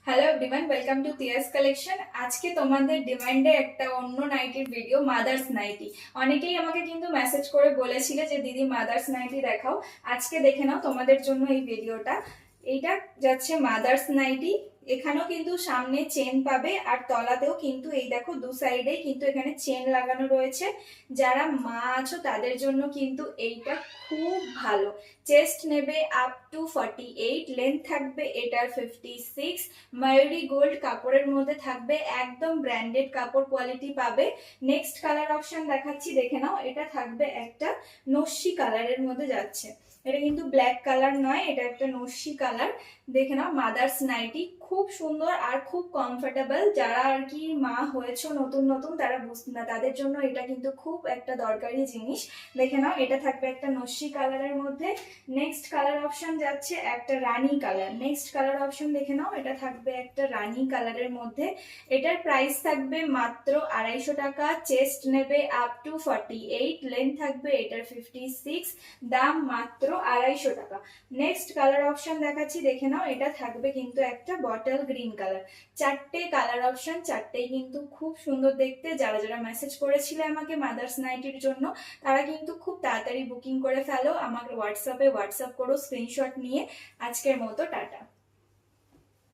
Hello everyone, welcome to Tiyas collection. আজকে তোমাদের ডিমান্ডে একটা অন্য নাইটির ভিডিও, মাদার্স নাইটি। অনেকেই আমাকে কিন্তু মেসেজ করে বলেছিলে যে দিদি মাদার্স নাইটি দেখাও। আজকে দেখে নাও তোমাদের জন্য এই ভিডিওটা। এইটা যাচ্ছে মাদার্স নাইটি। এখানেও কিন্তু সামনে চেন পাবে আর তলাতেও কিন্তু এই দেখো দু সাইডেই কিন্তু এখানে চেন লাগানো রয়েছে। যারা মা আছো তাদের জন্য কিন্তু এইটা খুব ভালো। চেস্ট নেবে আপ টু 48, লেন্থ থাকবে এটার 56। ময়ূরী গোল্ড কাপড়ের মধ্যে থাকবে, একদম ব্র্যান্ডেড কাপড় কোয়ালিটি পাবে। নেক্সট কালার অপশন দেখাচ্ছি, দেখে নাও। এটা থাকবে একটা নস্যি কালারের মধ্যে যাচ্ছে। এটা কিন্তু ব্ল্যাক কালার নয়, এটা একটা নস্যি কালার। দেখে নাও, মাদার্স নাইটি খুব সুন্দর আর খুব কমফোর্টেবল। যারা আর কি মা হয়েছো নতুন নতুন, তারা বুঝতে না, তাদের জন্য এটা কিন্তু খুব একটা দরকারি জিনিস। দেখে নাও, এটা থাকবে একটা নস্যি কালারের মধ্যে। নেক্সট কালার অপশন যাচ্ছে একটা রানী কালার। নেক্সট কালার অপশন দেখে নাও, এটা থাকবে একটা রানী কালারের মধ্যে। এটার প্রাইস থাকবে মাত্র 250 টাকা। চেস্ট নেবে আপ টু 48, লেন্থ থাকবে এটার 56, দাম মাত্র 250 টাকা। নেক্সট কালার অপশন দেখাচ্ছি, দেখে নাও। এটা থাকবে কিন্তু একটা বটল গ্রিন কালার। চারটে কালার অপশন, চারটেই কিন্তু খুব সুন্দর দেখতে। যারা যারা মেসেজ করেছিলে আমাকে মাদার্স নাইটির জন্য, তারা কিন্তু খুব তাড়াতাড়ি বুকিং করে ফেলো। আমাকে হোয়াটসঅ্যাপ করো, স্ক্রিনশট নিয়ে। আজকের মতো টাটা।